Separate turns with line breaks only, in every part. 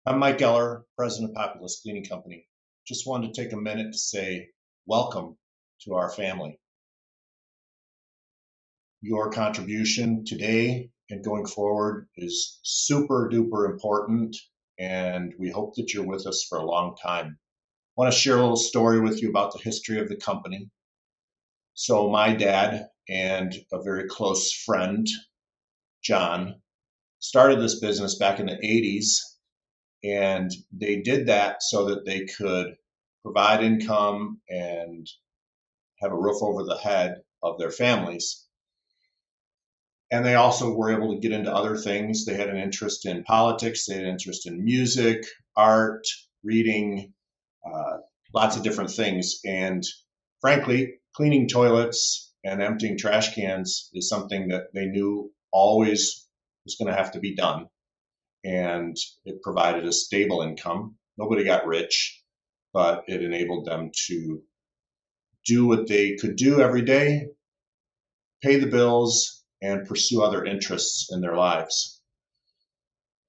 I'm Mike Eller, president of Populist Cleaning Company. Just wanted to take a minute to say welcome to our family. Your contribution today and going forward is super duper important, and we hope that you're with us for a long time. I want to share a little story with you about the history of the company. So my dad and a very close friend, John, started this business back in the 80s. And they did that so that they could provide income and have a roof over the head of their families. And they also were able to get into other things. They had an interest in politics, they had an interest in music, art, reading, uh, lots of different things. And frankly, cleaning toilets and emptying trash cans is something that they knew always was going to have to be done. And it provided a stable income. Nobody got rich, but it enabled them to do what they could do every day, pay the bills, and pursue other interests in their lives.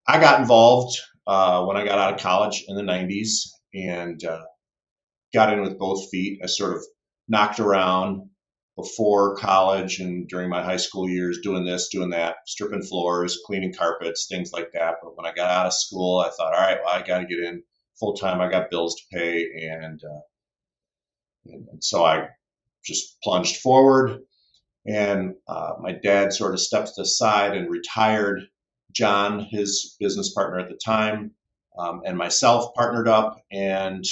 I got involved when I got out of college in the 90s and got in with both feet. I sort of knocked around before college and during my high school years doing this, doing that, stripping floors, cleaning carpets, things like that. But when I got out of school, I thought, all right, well, I got to get in full time. I got bills to pay. And so I just plunged forward. And my dad sort of stepped aside and retired. John, his business partner at the time, and myself partnered up, and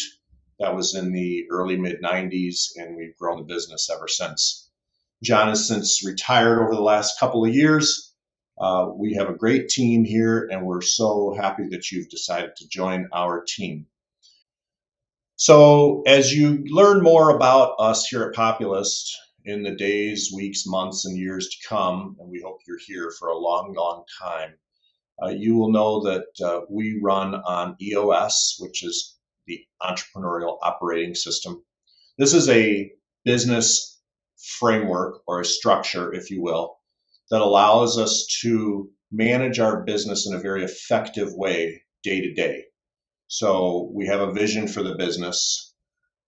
that was in the early mid 90s, and we've grown the business ever since. John has since retired over the last couple of years. We have a great team here, and we're so happy that you've decided to join our team. So, as you learn more about us here at Populist in the days, weeks, months, and years to come, and we hope you're here for a long, long time, you will know that we run on EOS, which is the Entrepreneurial Operating System. This is a business framework or a structure, if you will, that allows us to manage our business in a very effective way day to day. So we have a vision for the business,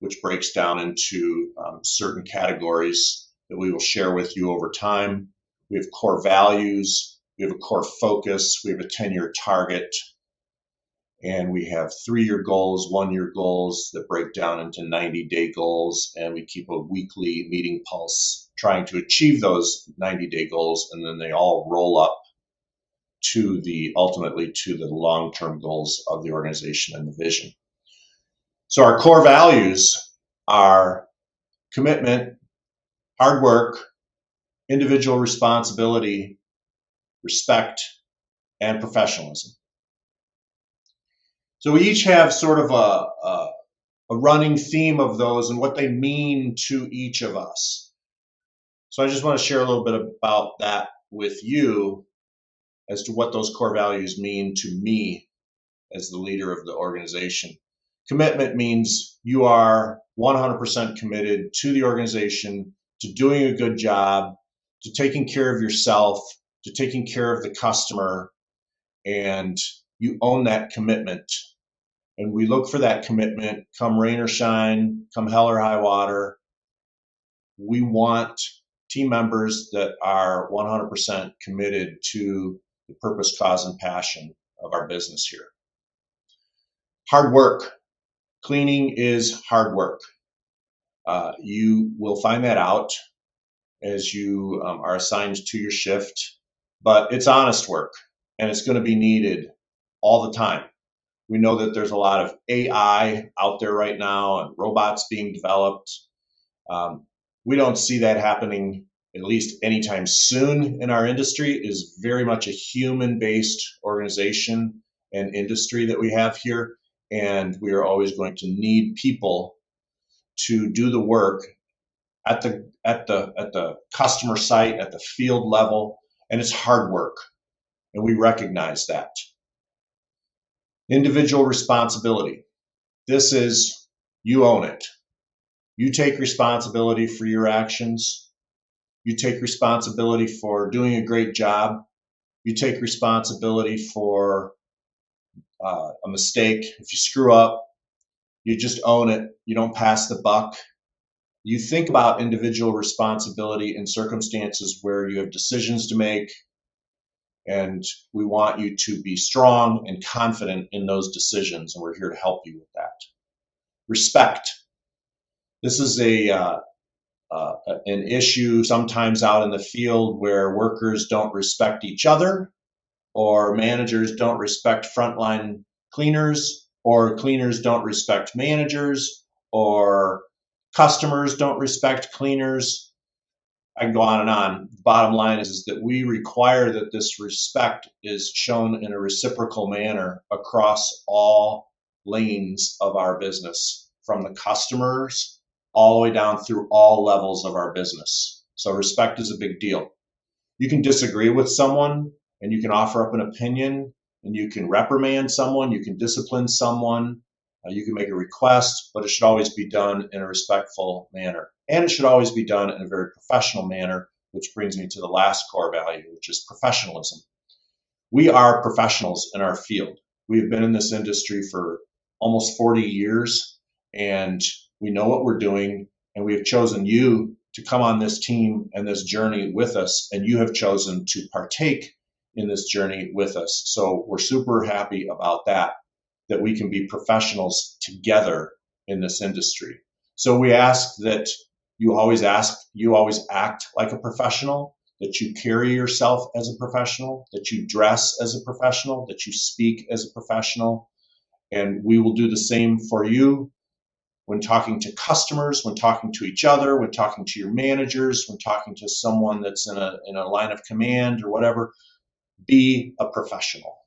which breaks down into certain categories that we will share with you over time. We have core values, we have a core focus, we have a 10-year target, and we have 3-year goals, 1-year goals that break down into 90-day goals, and we keep a weekly meeting pulse trying to achieve those 90-day goals, and then they all roll up to ultimately to the long-term goals of the organization and the vision. So our core values are commitment, hard work, individual responsibility, respect, and professionalism. So we each have sort of a running theme of those and what they mean to each of us. So I just want to share a little bit about that with you as to what those core values mean to me as the leader of the organization. Commitment means you are 100% committed to the organization, to doing a good job, to taking care of yourself, to taking care of the customer, and you own that commitment. And we look for that commitment come rain or shine, come hell or high water. We want team members that are 100% committed to the purpose, cause, and passion of our business here. Hard work. Cleaning is hard work. You will find that out as you are assigned to your shift, but it's honest work and it's going to be needed all the time. We know that there's a lot of AI out there right now and robots being developed. We don't see that happening at least anytime soon in our industry. It is very much a human-based organization and industry that we have here, and we are always going to need people to do the work at the customer site, at the field level, and it's hard work, and we recognize that. Individual responsibility. This is you own it. You take responsibility for your actions. You take responsibility for doing a great job. You take responsibility for a mistake, if you screw up, you just own it. You don't pass the buck. You think about individual responsibility in circumstances where you have decisions to make, and we want you to be strong and confident in those decisions, and we're here to help you with that. Respect. This is an issue sometimes out in the field where workers don't respect each other, or managers don't respect frontline cleaners, or cleaners don't respect managers, or customers don't respect cleaners. I can go on and on. The bottom line is that we require that this respect is shown in a reciprocal manner across all lanes of our business, from the customers all the way down through all levels of our business. So respect is a big deal. You can disagree with someone, and you can offer up an opinion, and you can reprimand someone, you can discipline someone, you can make a request, but it should always be done in a respectful manner. And it should always be done in a very professional manner, which brings me to the last core value, which is professionalism. We are professionals in our field. We've been in this industry for almost 40 years, and we know what we're doing, and we have chosen you to come on this team and this journey with us, and you have chosen to partake in this journey with us. So we're super happy about that we can be professionals together in this industry. So we ask that you always act like a professional, that you carry yourself as a professional, that you dress as a professional, that you speak as a professional, and we will do the same for you when talking to customers, when talking to each other, when talking to your managers, when talking to someone that's in a line of command or whatever. Be a professional.